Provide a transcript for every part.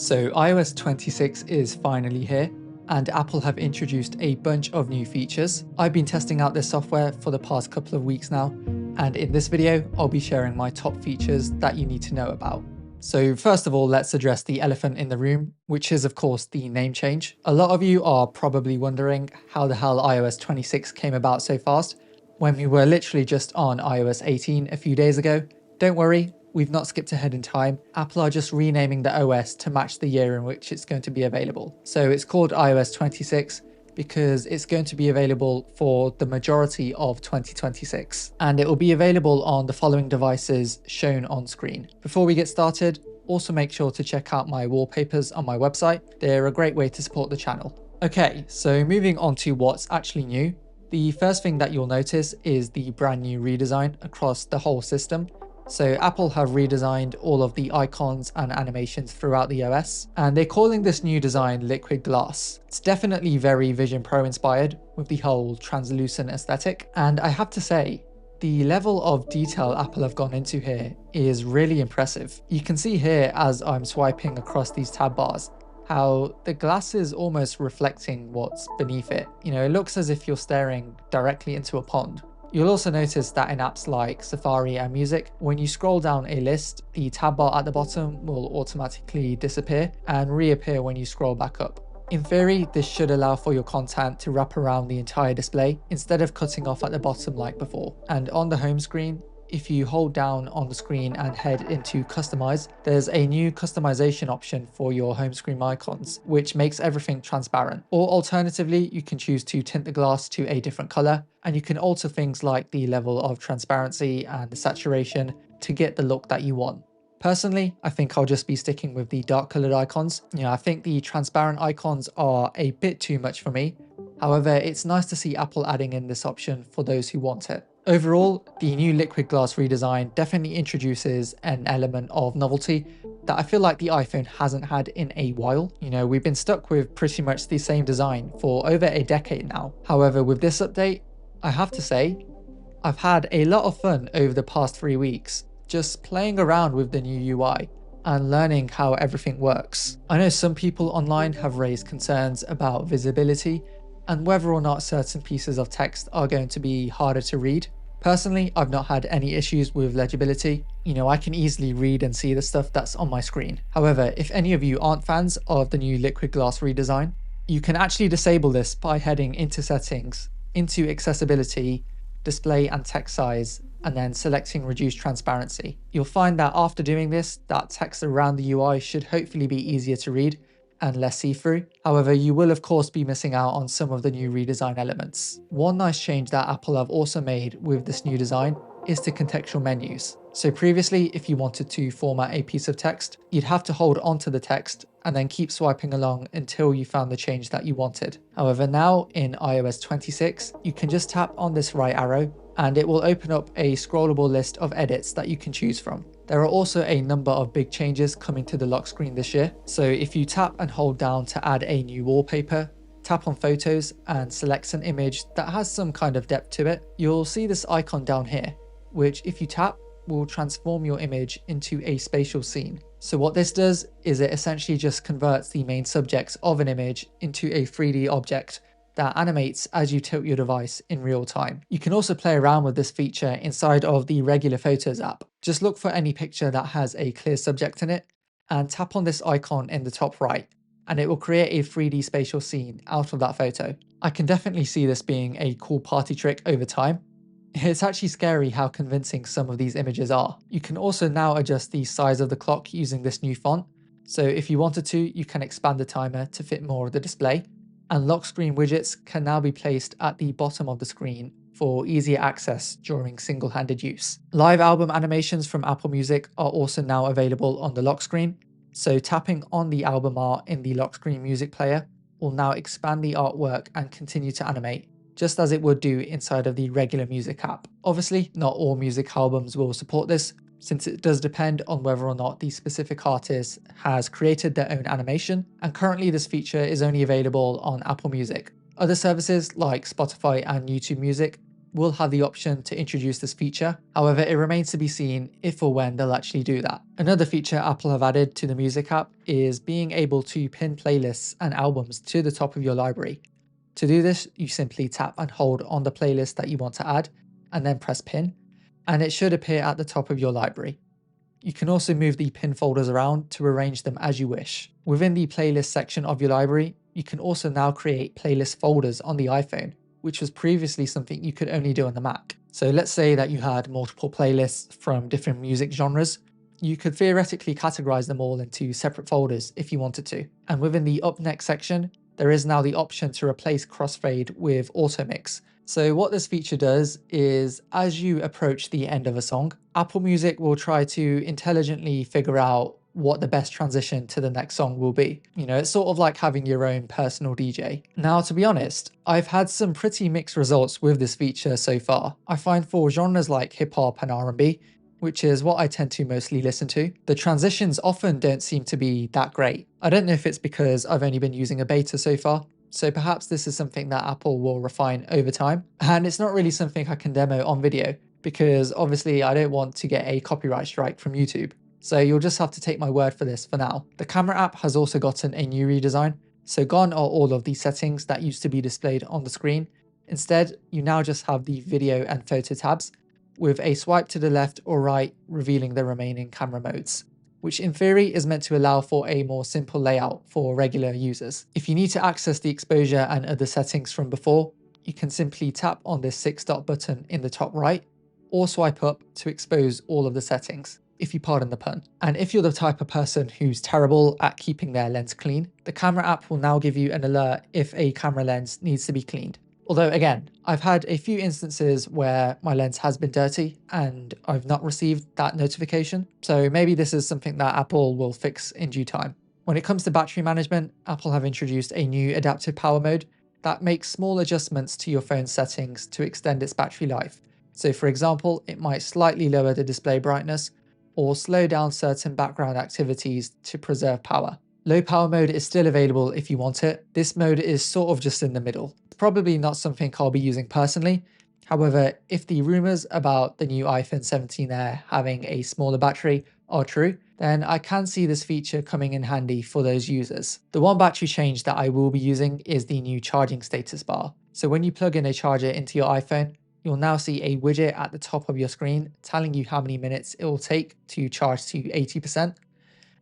So iOS 26 is finally here, and Apple have introduced a bunch of new features. I've been testing out this software for the past couple of weeks now, and in this video, I'll be sharing my top features that you need to know about. So first of all, let's address the elephant in the room, which is of course the name change. A lot of you are probably wondering how the hell iOS 26 came about so fast, when we were literally just on iOS 18 a few days ago. Don't worry, we've not skipped ahead in time. Apple are just renaming the OS to match the year in which it's going to be available. So it's called iOS 26 because it's going to be available for the majority of 2026. And it will be available on the following devices shown on screen. Before we get started, also make sure to check out my wallpapers on my website. They're a great way to support the channel. Okay, so moving on to what's actually new. The first thing that you'll notice is the brand new redesign across the whole system. So Apple have redesigned all of the icons and animations throughout the OS, and they're calling this new design Liquid Glass. It's definitely very Vision Pro inspired with the whole translucent aesthetic, and I have to say, the level of detail Apple have gone into here is really impressive. You can see here as I'm swiping across these tab bars, how the glass is almost reflecting what's beneath it. You know, it looks as if you're staring directly into a pond. You'll also notice that in apps like Safari and Music, when you scroll down a list, the tab bar at the bottom will automatically disappear and reappear when you scroll back up. In theory, this should allow for your content to wrap around the entire display instead of cutting off at the bottom like before. And on the home screen, if you hold down on the screen and head into Customize, there's a new customization option for your home screen icons, which makes everything transparent. Or alternatively, you can choose to tint the glass to a different color, and you can alter things like the level of transparency and the saturation to get the look that you want. Personally, I think I'll just be sticking with the dark colored icons. I think the transparent icons are a bit too much for me. However, it's nice to see Apple adding in this option for those who want it. Overall, the new Liquid Glass redesign definitely introduces an element of novelty that I feel like the iPhone hasn't had in a while. We've been stuck with pretty much the same design for over a decade now. However, with this update, I have to say, I've had a lot of fun over the past 3 weeks, just playing around with the new UI and learning how everything works. I know some people online have raised concerns about visibility and whether or not certain pieces of text are going to be harder to read. Personally, I've not had any issues with legibility. I can easily read and see the stuff that's on my screen. However, if any of you aren't fans of the new Liquid Glass redesign, you can actually disable this by heading into Settings, into Accessibility, Display and Text Size, and then selecting Reduce Transparency. You'll find that after doing this, that text around the UI should hopefully be easier to read and less see-through. However, you will of course be missing out on some of the new redesign elements. One nice change that Apple have also made with this new design is to contextual menus. So previously, if you wanted to format a piece of text, you'd have to hold onto the text and then keep swiping along until you found the change that you wanted. However, now in iOS 26, you can just tap on this right arrow and it will open up a scrollable list of edits that you can choose from. There are also a number of big changes coming to the lock screen this year. So if you tap and hold down to add a new wallpaper, tap on photos and select an image that has some kind of depth to it, you'll see this icon down here, which if you tap will transform your image into a spatial scene. So what this does is it essentially just converts the main subjects of an image into a 3D object that animates as you tilt your device in real time. You can also play around with this feature inside of the regular Photos app. Just look for any picture that has a clear subject in it and tap on this icon in the top right, and it will create a 3D spatial scene out of that photo. I can definitely see this being a cool party trick over time. It's actually scary how convincing some of these images are. You can also now adjust the size of the clock using this new font. So if you wanted to, you can expand the timer to fit more of the display. And lock screen widgets can now be placed at the bottom of the screen for easier access during single-handed use. Live album animations from Apple Music are also now available on the lock screen. So tapping on the album art in the lock screen music player will now expand the artwork and continue to animate, just as it would do inside of the regular music app. Obviously, not all music albums will support this, since it does depend on whether or not the specific artist has created their own animation, and currently this feature is only available on Apple Music. Other services like Spotify and YouTube Music will have the option to introduce this feature. However, it remains to be seen if or when they'll actually do that. Another feature Apple have added to the Music app is being able to pin playlists and albums to the top of your library. To do this, you simply tap and hold on the playlist that you want to add and then press pin, and it should appear at the top of your library. You can also move the pin folders around to arrange them as you wish. Within the playlist section of your library, you can also now create playlist folders on the iPhone, which was previously something you could only do on the Mac. So let's say that you had multiple playlists from different music genres. You could theoretically categorize them all into separate folders if you wanted to. And within the Up Next section, there is now the option to replace crossfade with auto mix. So what this feature does is, as you approach the end of a song, Apple Music will try to intelligently figure out what the best transition to the next song will be. You know, it's sort of like having your own personal DJ. Now, to be honest, I've had some pretty mixed results with this feature so far. I find for genres like hip hop and R&B, which is what I tend to mostly listen to, the transitions often don't seem to be that great. I don't know if it's because I've only been using a beta so far, so perhaps this is something that Apple will refine over time. And it's not really something I can demo on video, because obviously I don't want to get a copyright strike from YouTube. So you'll just have to take my word for this for now. The camera app has also gotten a new redesign, so gone are all of the settings that used to be displayed on the screen. Instead, you now just have the video and photo tabs, with a swipe to the left or right revealing the remaining camera modes, which in theory is meant to allow for a more simple layout for regular users. If you need to access the exposure and other settings from before, you can simply tap on this 6-dot button in the top right, or swipe up to expose all of the settings, if you pardon the pun. And if you're the type of person who's terrible at keeping their lens clean, the camera app will now give you an alert if a camera lens needs to be cleaned. Although again, I've had a few instances where my lens has been dirty and I've not received that notification, so maybe this is something that Apple will fix in due time. When it comes to battery management, Apple have introduced a new adaptive power mode that makes small adjustments to your phone's settings to extend its battery life. So for example, it might slightly lower the display brightness or slow down certain background activities to preserve power. Low power mode is still available if you want it. This mode is sort of just in the middle. It's probably not something I'll be using personally. However, if the rumors about the new iPhone 17 Air having a smaller battery are true, then I can see this feature coming in handy for those users. The one battery change that I will be using is the new charging status bar. So when you plug in a charger into your iPhone, you'll now see a widget at the top of your screen telling you how many minutes it will take to charge to 80%.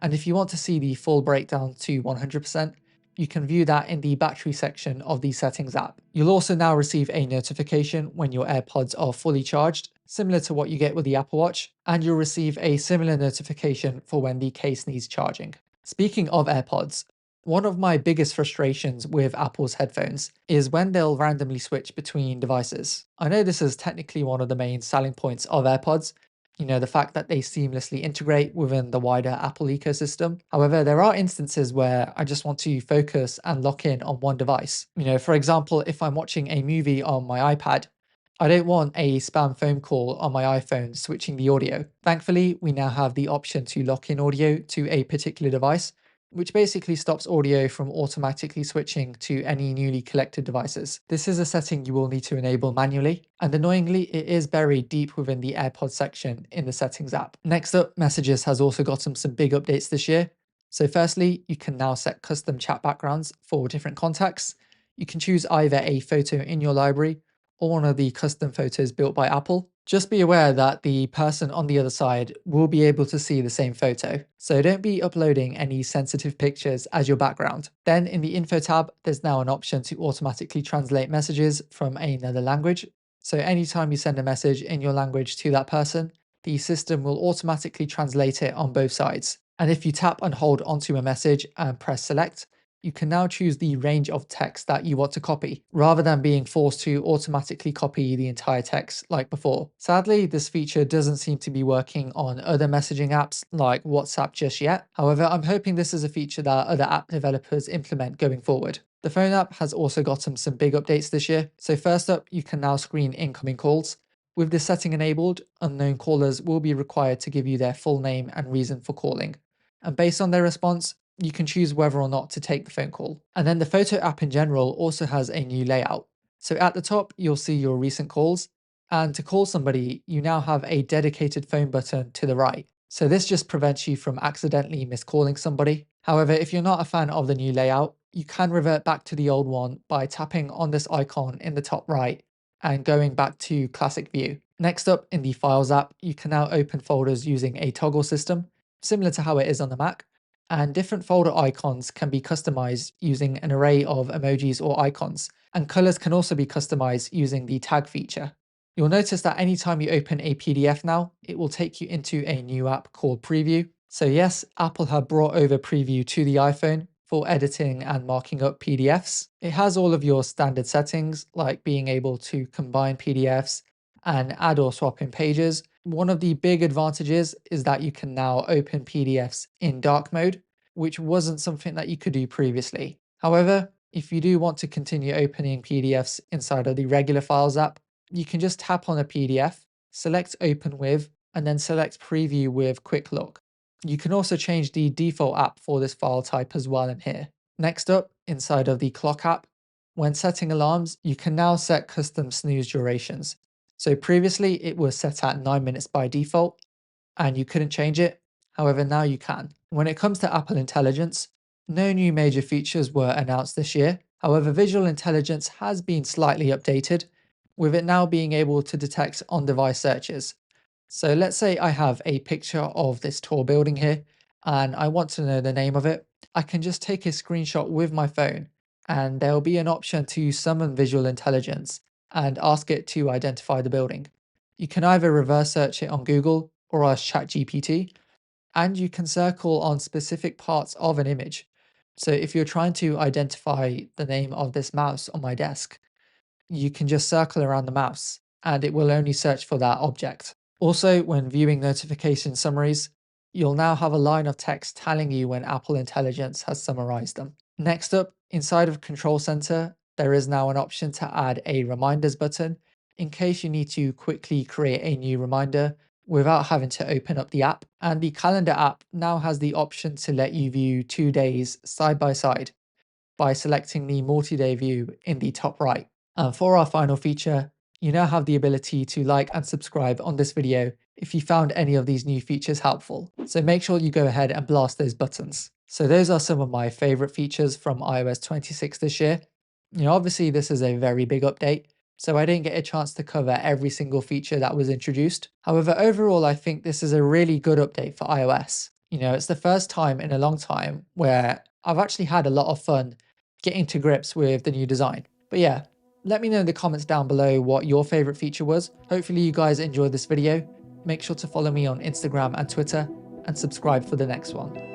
And if you want to see the full breakdown to 100%, you can view that in the battery section of the settings app. You'll also now receive a notification when your AirPods are fully charged, similar to what you get with the Apple Watch, and you'll receive a similar notification for when the case needs charging. Speaking of AirPods, one of my biggest frustrations with Apple's headphones is when they'll randomly switch between devices. I know this is technically one of the main selling points of AirPods, you know, the fact that they seamlessly integrate within the wider Apple ecosystem. However, there are instances where I just want to focus and lock in on one device. You know, for example, if I'm watching a movie on my iPad, I don't want a spam phone call on my iPhone switching the audio. Thankfully, we now have the option to lock in audio to a particular device, which basically stops audio from automatically switching to any newly collected devices. This is a setting you will need to enable manually, and annoyingly, it is buried deep within the AirPods section in the settings app. Next up, Messages has also gotten some big updates this year. So firstly, you can now set custom chat backgrounds for different contacts. You can choose either a photo in your library or one of the custom photos built by Apple. Just be aware that the person on the other side will be able to see the same photo, so don't be uploading any sensitive pictures as your background. Then in the info tab, there's now an option to automatically translate messages from another language. So anytime you send a message in your language to that person, the system will automatically translate it on both sides. And if you tap and hold onto a message and press select, you can now choose the range of text that you want to copy, rather than being forced to automatically copy the entire text like before. Sadly, this feature doesn't seem to be working on other messaging apps like WhatsApp just yet. However, I'm hoping this is a feature that other app developers implement going forward. The phone app has also gotten some big updates this year. So first up, you can now screen incoming calls. With this setting enabled, unknown callers will be required to give you their full name and reason for calling. And based on their response, you can choose whether or not to take the phone call. And then the photo app in general also has a new layout. So at the top, you'll see your recent calls. And to call somebody, you now have a dedicated phone button to the right. So this just prevents you from accidentally miscalling somebody. However, if you're not a fan of the new layout, you can revert back to the old one by tapping on this icon in the top right and going back to classic view. Next up, in the Files app, you can now open folders using a toggle system, similar to how it is on the Mac, and different folder icons can be customized using an array of emojis or icons, and colors can also be customized using the tag feature. You'll notice that anytime you open a PDF now, it will take you into a new app called Preview. So yes, Apple have brought over Preview to the iPhone for editing and marking up PDFs. It has all of your standard settings, like being able to combine PDFs and add or swap in pages. One of the big advantages is that you can now open PDFs in dark mode, which wasn't something that you could do previously. However, if you do want to continue opening PDFs inside of the regular Files app, you can just tap on a PDF, select Open With, and then select Preview with Quick Look. You can also change the default app for this file type as well in here. Next up, inside of the Clock app, when setting alarms, you can now set custom snooze durations. So previously it was set at 9 minutes by default, and you couldn't change it. However, now you can. When it comes to Apple Intelligence, no new major features were announced this year. However, visual intelligence has been slightly updated, with it now being able to detect on-device searches. So let's say I have a picture of this tall building here, and I want to know the name of it. I can just take a screenshot with my phone, and there'll be an option to summon visual intelligence and ask it to identify the building. You can either reverse search it on Google or ask ChatGPT, and you can circle on specific parts of an image. So if you're trying to identify the name of this mouse on my desk, you can just circle around the mouse and it will only search for that object. Also, when viewing notification summaries, you'll now have a line of text telling you when Apple Intelligence has summarized them. Next up, inside of Control Center, there is now an option to add a reminders button in case you need to quickly create a new reminder without having to open up the app. And the Calendar app now has the option to let you view 2 days side by side by selecting the multi-day view in the top right. And for our final feature, you now have the ability to like and subscribe on this video if you found any of these new features helpful. So make sure you go ahead and blast those buttons. So those are some of my favorite features from iOS 26 this year. Obviously this is a very big update, so I didn't get a chance to cover every single feature that was introduced. However, overall, I think this is a really good update for iOS. It's the first time in a long time where I've actually had a lot of fun getting to grips with the new design. But yeah, let me know in the comments down below what your favorite feature was. Hopefully you guys enjoyed this video. Make sure to follow me on Instagram and Twitter and subscribe for the next one.